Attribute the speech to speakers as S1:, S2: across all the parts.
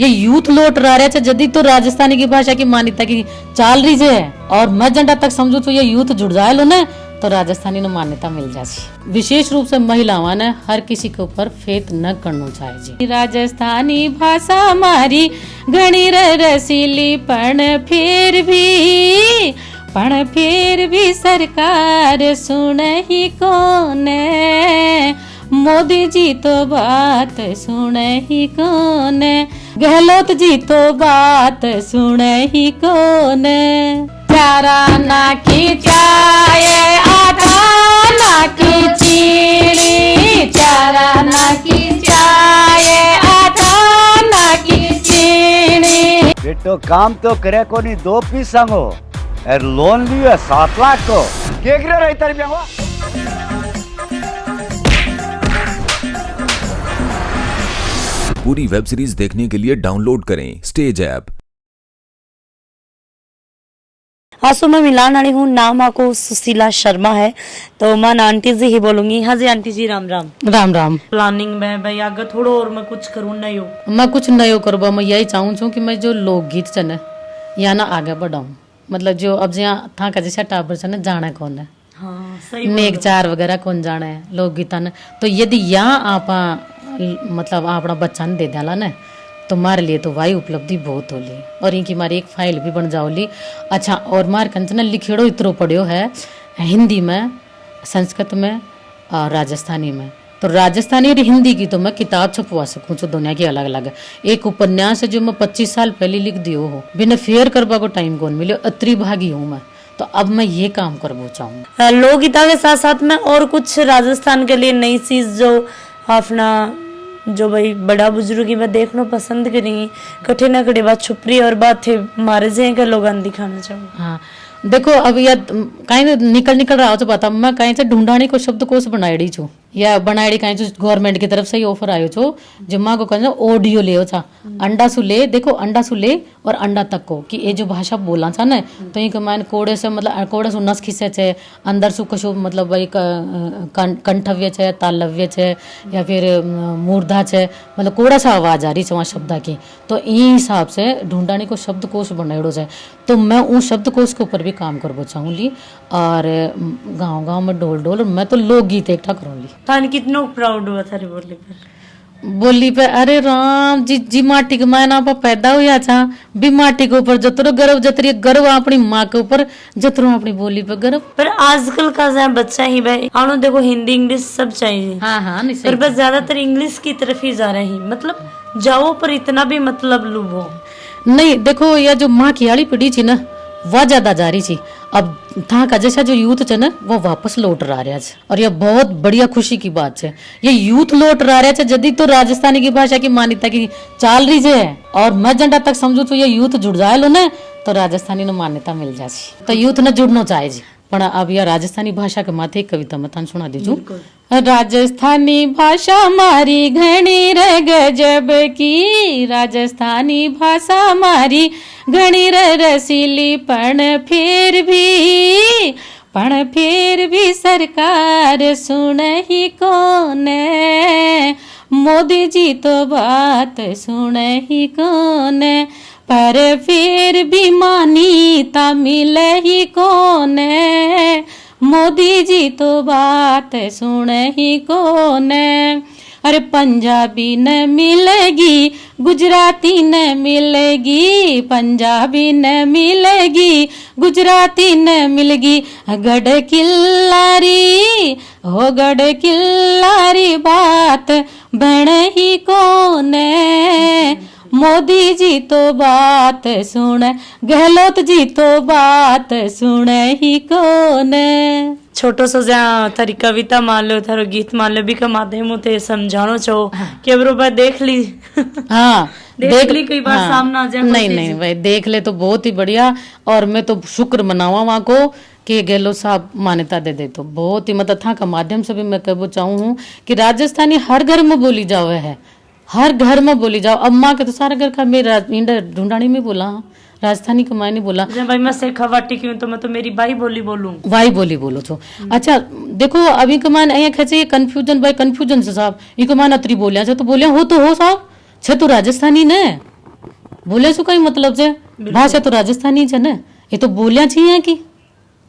S1: ये यूथ लौट रहा है जदी तो राजस्थानी की भाषा की मान्यता की चाल रही है और मैं जंडा तक समझू तो ये यूथ जुड़ जाए लो ना तो राजस्थानी ने मान्यता मिल जाए। विशेष रूप से महिलाओं ने हर किसी के ऊपर फेत न करना चाहिए जी। राजस्थानी भाषा हमारी घनी रसीली पण फिर भी सरकार सुन ही कौन, मोदी जी तो बात सुन ही कौन, गहलोत जी तो बात सुन ही कौन। चारा ना की चाय आटा ना की चीनी, चारा ना की चाय आटा ना की चीनी।
S2: बेटो काम तो करे को नहीं 2 पीस संगो और लोन लियो 7 लाख को के करे रही तारी बेंगवा।
S3: पूरी वेब सीरीज देखने के लिए डाउनलोड करें स्टेज ऐप।
S4: हाँ सो मैं मिलान आई हूँ, नाम आपको सुशीला शर्मा है तो मैं आंटी जी ही बोलूंगी। हाँ जी आंटी जी राम राम।
S1: राम राम।
S4: प्लानिंग में भाई आगे थोड़ा और मैं कुछ करूँ नहीं हो,
S1: मैं कुछ नयो करबा मैं यही चाहूँ छू कि मैं जो लोकगीत चने या ना आगे बढ़ाऊं, मतलब जो अब जहाँ था का जैसा टाबर चने जाने कौन है।
S4: हाँ सही
S1: नेक चार वगैरह कौन जाने है लोकगीता ने, तो यदि यहाँ आप मतलब अपना बच्चा ने दे डाला ना तो मारे लिए तो वाई उपलब्धि बहुत होली और इनकी मारी एक फाइल भी बन जाओली। अच्छा और मार कंचना लिखेड़ो इतरो पढ़ियो है हिंदी में, संस्कृत में और राजस्थानी में। तो राजस्थानी और हिंदी की तो मैं किताब छपवा सकूँ जो दुनिया की अलग अलग है। एक उपन्यास है जो मैं 25 साल पहले लिख दियो हो, बिना फेयर करवा को टाइम कौन मिले, अत्री भागी हूँ मैं, तो अब मैं ये काम करना चाहूँ।
S4: लोकगीता के साथ साथ में और कुछ राजस्थान के लिए नई चीज जो अपना जो भाई बड़ा बुजुर्ग में देखना पसंद करेंगी, कठे ना कठे बात छुपरी और बात है मारे जे के लोग दिखाना चाहूँ।
S1: हाँ देखो अब यह कहीं निकल रहा हो तो बता, मैं कहीं से ढूंढाने को शब्द कोश बनाई छू या बनाई कहीं गवर्नमेंट की तरफ से ही ऑफर आयो छो जो माँ को कहना ऑडियो ले छा अंडा सु ले, देखो अंडा सु ले और अंडा तक को कि ये जो भाषा बोला था ना तो ये कमान कोड़े से मतलब कोड़े सु नस खिसे छे अंदर सु कशो मतलब भाई कंठव्य छे, तालव्य छे या फिर मूर्धा छे, मतलब कोड़ा सा आवाज आ रही है वहाँ शब्द की, तो ये हिसाब से ढूंढाने को शब्द कोश बनाइड़ो है। तो मैं उस शब्द कोश के ऊपर भी काम करना चाहूँगी और गाँव गाँव में डोल डोल मैं तो लोकगीत एकठा करूँगी।
S4: थान कितना प्राउड हुआ थारी
S1: बोली पे अरे राम जी जी माटी के मायना पर पैदा हुआ था भी माटी के ऊपर जतरो गर्व जतरी गर्व अपनी माँ के ऊपर जतरो अपनी बोली पे गर्व।
S4: पर आजकल का जहाँ बच्चा ही भाई आनो देखो हिंदी इंग्लिश सब चाहिए।
S1: हाँ हाँ नहीं
S4: पर बस ज्यादातर इंग्लिश की तरफ ही जा रहे हैं, मतलब जाओ पर इतना भी मतलब लुभो
S1: नहीं। देखो यह जो माँ की आड़ी पीढ़ी थी ना वह ज्यादा जा रही थी, अब था का जैसा जो यूथ है ना वो वापस लौट रहा है और यह बहुत बढ़िया खुशी की बात है। ये यूथ लौट रहा है जदी तो राजस्थानी की भाषा की मान्यता की चाल रही है और मैं जंडा तक समझू तो ये यूथ जुड़ जाए लो ना तो राजस्थानी ने मान्यता मिल जाए, तो यूथ ने जुड़ना चाहिए जी। पण अब यह राजस्थानी भाषा के माथे एक कविता मैं थाने सुना दीजू। राजस्थानी भाषा मारी घनी रे गजब की, राजस्थानी भाषा मारी घनी रे रसीली पण फिर भी सरकार सुन ही कौन, मोदी जी तो बात सुन ही कौन, पर फिर भी मान्यता मिल ही कौन, मोदी जी तो बात सुन ही कौन। अरे पंजाबी न मिलेगी गुजराती न मिलेगी, पंजाबी न मिलेगी गुजराती न मिलेगी, गढ़ किल्लारी बात बन ही कौन, मोदी जी तो बात सुन, गहलोत जी तो बात सुन ही कौन।
S4: छोटो सो जहाँ थारी कविता मान लो थारो गीत मान लो भी का माध्यम होते समझानो चाहो कि अब रोबा देख ली।
S1: हाँ
S4: देख ली कई बार सामने आ जाए।
S1: नहीं भाई देख ले तो बहुत ही बढ़िया और मैं तो शुक्र मनावा वहाँ को कि गहलोत साहब मान्यता दे दे, तो बहुत ही मतलब था का माध्यम से भी मैं कहना चाहूँ हूँ कि राजस्थानी हर घर में बोली जाओ है, हर घर में बोली जाओ। अब माँ के तो सारा घर का मेरा ढूंढानी में बोला, राजस्थानी को मायने बोला
S4: भाई मैं शेखावाटी की हूँ तो मैं तो मेरी बाई बोली बोलूँ,
S1: वाई बोली बोलो तो। अच्छा देखो अभी कमान अँ खेचे कंफ्यूजन भाई कंफ्यूजन से साहब ये कमान अतरी बोलिया तो बोलिया हो तो हो साहब छे तो राजस्थानी ने बोले सु कई मतलब से भाषा तो राजस्थानी है ना, ये तो बोलिया चाहिए की,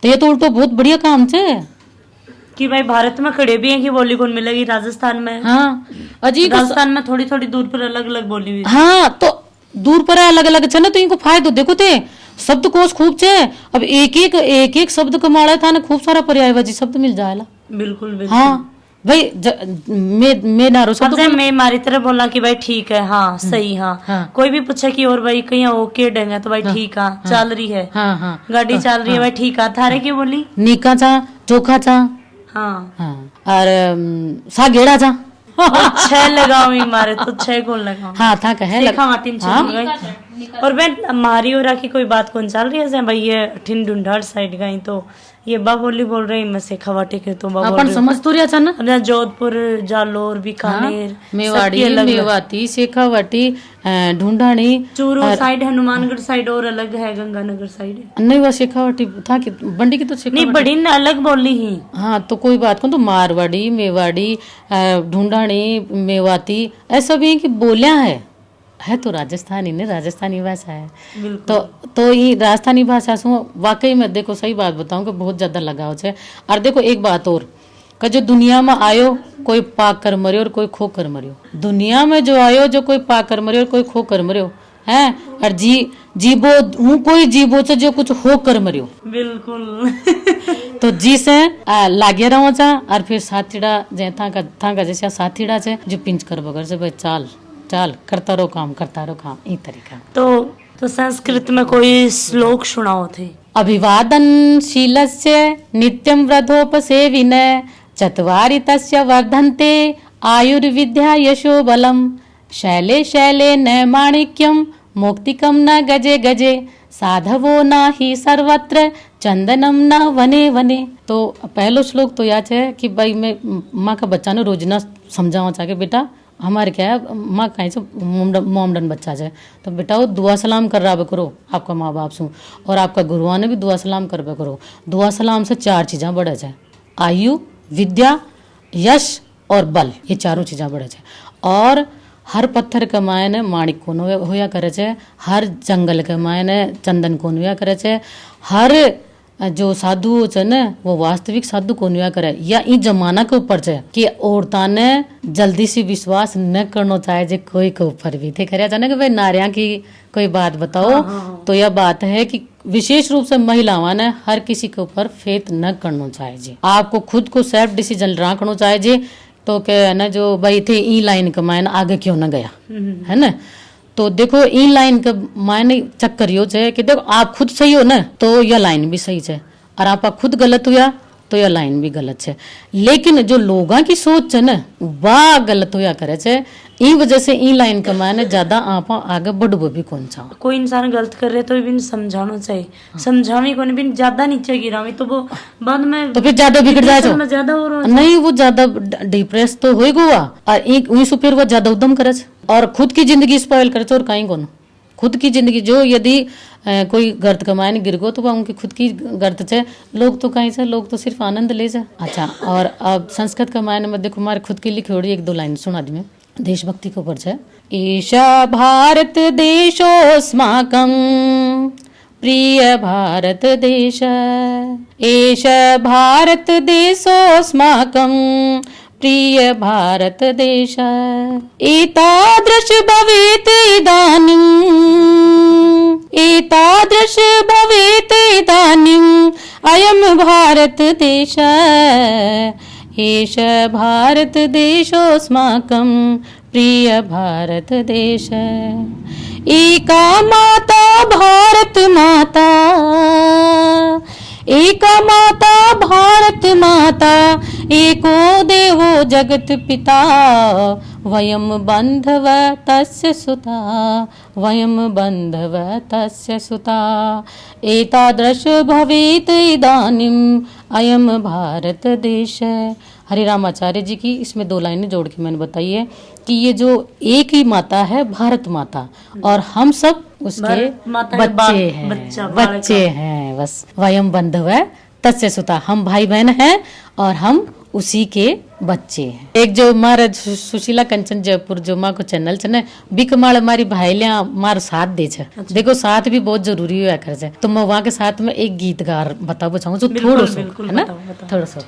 S1: तो ये तो उल्टो बहुत बढ़िया काम छे
S4: कि भाई भारत में खड़े भी हैं कि बोली कौन मिलेगी, राजस्थान में
S1: हाँ अजी
S4: राजस्थान में थोड़ी थोड़ी दूर पर अलग अलग बोली हुई।
S1: हाँ तो दूर पर अलग अलग छे ना, तो इनको फायदो देखो ते शब्द कोश खूब छे। अब एक एक शब्द कमाड़ा था ना, खूब सारा पर्यायवाची शब्द मिल जाएगा।
S4: बिल्कुल बिल्कुल।
S1: हाँ भाई मैं नारो
S4: अब जब मैं मारी तरह बोला कि भाई ठीक है, हाँ सही, हाँ कोई भी पूछे कि और भाई कहीं ओके डेंगे तो भाई ठीक है, चल रही है,
S1: हाँ
S4: गाड़ी चल रही है भाई ठीक है, थारे क्यों बोली
S1: नीका चा चोखा चा,
S4: हाँ
S1: और सागेड़ा चा
S4: छह लगाओ मारे तो छह कौन लगाओ,
S1: हाँ था कहे
S4: और बहन हमारी और की कोई बात कौन चल रही है भाई, ये ठिन ढूंढाड़ साइड गई तो ये बाबोली बोल रही, मैं शेखावाटी के तो
S1: अपन समझ तो रहा था ना,
S4: अपना जोधपुर जालोर बीकानेर
S1: मेवाड़ी मेवाती शेखावाटी ढूंढानी
S4: चूरू साइड, हनुमानगढ़ साइड और अलग है, गंगानगर साइड
S1: नहीं वो शेखावाटी था कि बंडी की तो
S4: नहीं बड़ी न अलग बोली ही।
S1: हाँ तो कोई बात को तो मारवाड़ी मेवाड़ी ढूंढानी मेवाती ऐसा भी है कि बोलिया है तो राजस्थानी ने, राजस्थानी भाषा है। तो ये राजस्थानी भाषा से वाकई में देखो सही बात बताऊं कि बहुत ज्यादा लगाव है। और देखो एक बात और कि जो दुनिया में आयो कोई पाक कर मरियो और कोई खो कर मरियो, दुनिया में जो आयो जो कोई पाक कर मरियो और कोई खो कर मरियो है, और जीबो हूँ कोई जीबो से जो कुछ हो कर मरियो
S4: बिल्कुल
S1: तो जी से लागे रहो चा, और फिर साथीड़ा जे था का जैसे साथीड़ा से जो पिंच कर बगर से भाई चाल करता रहो काम ई तरीका।
S4: तो संस्कृत में कोई श्लोक सुनाओ थे।
S1: अभिवादन शीलस्य नित्यं व्रतोपसेविनः चत्वारि तस्य वर्धन्ते आयुर्विद्या यशो बलम शैले शैले न माणिक्यम मोक्तिकम न गजे गजे साधवो न ही सर्वत्र चंदनम न वने वने। तो पहलो श्लोक तो याद है कि भाई मैं माँ का बच्चा ने रोज ना समझावा चाहे बेटा हमारे क्या है माँ कहीं से मोमडन बच्चा जाए तो बेटा वो दुआ सलाम कर रहा करो आपका माँ बाप से, और आपका गुरुआ ने भी दुआ सलाम करबे करो। दुआ सलाम से 4 चीज़ें बढ़े जाए, आयु विद्या यश और बल, ये चारों चीज़ें बढ़े जाए। और हर पत्थर के मायने माणिक कोन होया करे छे, हर जंगल के मायने चंदन कोन होया करे छे, हर जो साधु छे ने वो वास्तविक साधु कोन होया करे। या ई जमाना के ऊपर छे कि औरतां ने जल्दी से विश्वास न करना चाहे जे कोई के ऊपर भी थे करे जाने कि भाई नारियां की कोई बात बताओ। तो यह बात है कि विशेष रूप से महिलाओं ने हर किसी के ऊपर फेथ न करना चाहे जी, आपको खुद को सेल्फ डिसीजन रखना चाहे जी। तो क्या ना जो भाई थे ई लाइन का मायने आगे क्यों न गया है ना। तो देखो ई लाइन का मायने चक्कर यो है कि देखो आप खुद सही हो ना तो यह लाइन भी सही है, और आप खुद गलत हुआ तो यह लाइन भी गलत है। लेकिन जो लोगों की सोच है ना वह गलत होया करे छे, ई वजह से ई लाइन का मायने ज्यादा आप आगे बढ़बो भी कौन सा।
S4: कोई इंसान गलत कर रहे तो भी समझाना चाहिए, समझावी कोई भी ज्यादा नीचे गिरावी तो वो बाद में
S1: तो फिर ज्यादा बिगड़ जाए तो
S4: ज्यादा हो रहा
S1: नहीं, वो ज्यादा डिप्रेस तो होएगा और फिर वो ज्यादा उद्यम करे और खुद की जिंदगी स्पॉइल करे और कहीं कौन खुद की जिंदगी जो यदि कोई गर्त कमाए नहीं गिर गो तो वह उनकी खुद की गर्त है। लोग तो कहीं से लोग तो सिर्फ आनंद ले जाए। अच्छा और अब संस्कृत कमाने में देखो हमारे खुद की लिखी होड़ी 1-2 लाइन सुना दी मैं देशभक्ति के ऊपर है। ईशा भारत देशोऽस्माकं प्रिय भारत देश, एष भारत देशोऽस्माकं प्रिय भारत देश, एतादृश भवेत् इदानीम्, एतादृश भवेत् इदानीम् अयं भारत देश, एष भारत देशोऽस्माकं प्रिय भारत देश, एका माता भारत माता, एका माता भारत माता, एको देवो जगत पिता, वयं बन्धव तस्य सुता, वयं बन्धव तस्य सुता, एतादृश भवेत् इदानीम् अयं भारत देश। हरे रामाचार्य जी की इसमें 2 लाइनें जोड़ के मैंने बताई है कि ये जो एक ही माता है भारत माता और हम सब उसके बच्चे हैं बस। वयम बंधव है तस्य सुता, हम भाई बहन हैं और हम उसी के बच्चे हैं। एक जो हमारा सुशीला कंचन जयपुर जो माँ को चैनल है ना बिकमाल हमारी भाईलियां मार साथ दे छे। देखो साथ भी बहुत जरूरी हुआ कर छे। तो मैं वहाँ के साथ में एक गीत बताबो चाहूँ जो थोड़ा सा है ना थोड़ा सा।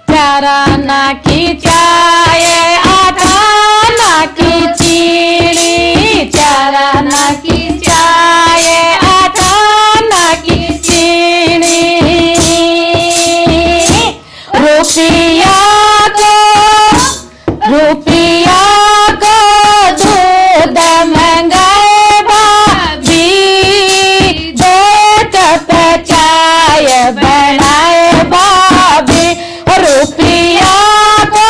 S1: चारा ना की चाय आटा ना की चीनी, चारा ना की चाय आटा ना की चीनी, रुपया को दूध मंगाए भाभी, देख पे चाय बनाए भाभी, रुपया को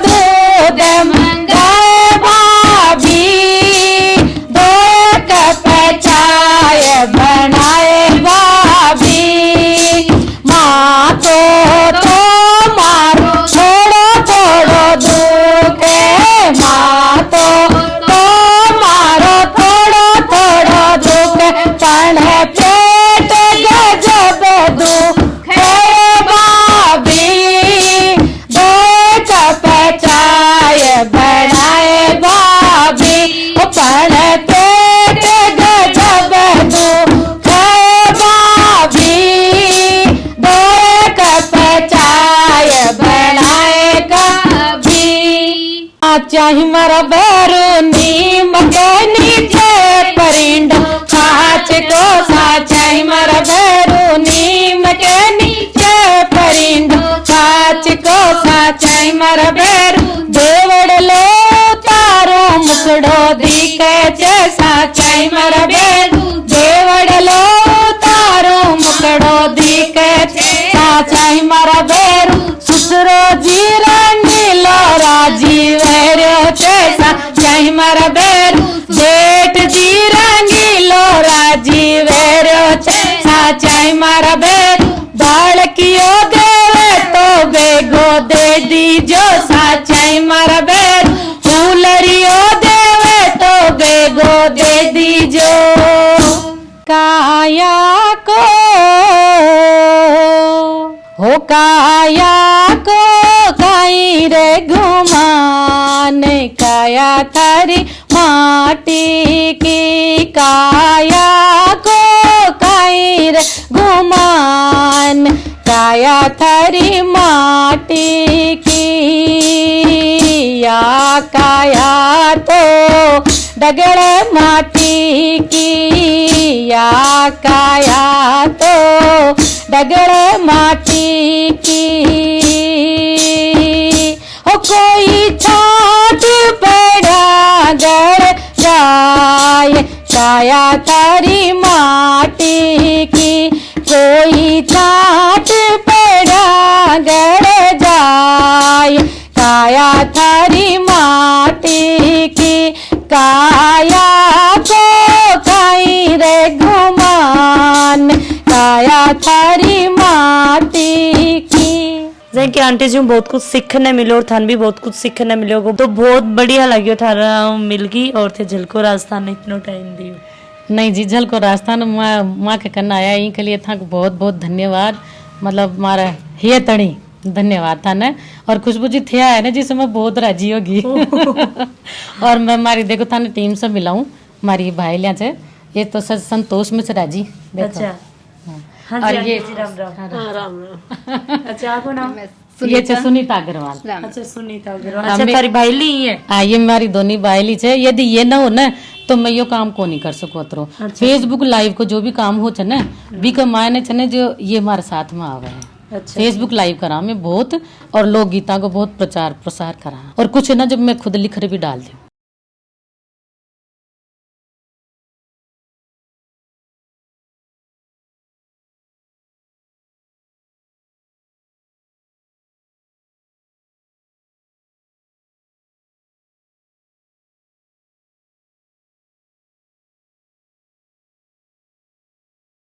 S1: दूध मंगाए भाभी, देख पे चाय बनाए भाभी, माँ तो मारो थोड़ो थोड़ो दुखे, माँ तो मारो थोड़ो थोड़ो दुखे, पण पेट गजब दुखे भाभी, देख पे चाय बनाए भाभी, पण पेट गजब दुखे भाभी, देख पे चाय बनाए कभी। चाही मारा बैरू नीम के नीचे परिंडो कांच को सा, चाही मारा बैरू नीम के नीचे परिंडो कांच को सा, चाही मारा बैरू देवड़ ले तारो मुकड़ो दिखे जैसा, चाही मारा बैरू देवड़ लो तारो मुकड़ो दिखे जैसा, चाही मारा बैरू सुसरो जीरा नीलो राजी वेरो जैसा, चाही मारा बैरू जेठ जीरा नीलो राजी वेरो जैसा, चाही मारा बैरू बाल कियो देवे तो बेगो दे दीजो सा, चाही मारा बैरू फूलरियो देवे तो बेगो दे दीजो। काया को हो काया को काई रे घुमान, काया थारी माटी की, काया को काई रे घुमान, काया थारी माटी की, या काया तो डगड़े माटी की, या काया तो डगड़े माटी की, हो कोई छाट पड़ा गड़ जाए, काया थारी माटी की, कोई छाट पड़ा गड़ जाए, काया थारी माटी की, काया को काई रे घुमान, काया थारी माटी की। जैसे कि आंटी जी बहुत कुछ सीखने मिलो और थान भी बहुत कुछ सीखने मिलो, तो बहुत बढ़िया लगी थारा मिलगी। और थे झलको राजस्थान ने इतना टाइम दियो। नहीं जी झलको राजस्थान माँ के करना आया इनके लिए था बहुत बहुत धन्यवाद। मतलब मारा हे तड़ी धन्यवाद था ना। और खुशबू जी थे आया ना जिससे मैं बहुत राजी होगी। और मैं मारी देखो था ना टीम से मिलाऊं मारी भाई लिया से ये तो सच संतोष में से राजी। अच्छा हाँ, और ये राम अच्छा आपको नाम ये सुनीता अग्रवाल। अच्छा सुनीता अग्रवाल अच्छा तारी भाईली है। हाँ ये हमारी दोनों भाईली छे। यदि ये ना हो ना तो मैं यो काम को नहीं कर सकूं। अच्छा। फेसबुक लाइव को जो भी काम हो ने भी कमाने छे जो ये हमारे साथ में आवे है। अच्छा। फेसबुक लाइव करा मैं बहुत और लोक गीता को बहुत प्रचार प्रसार करा और कुछ है ना जब मैं खुद लिख भी डाल दूं।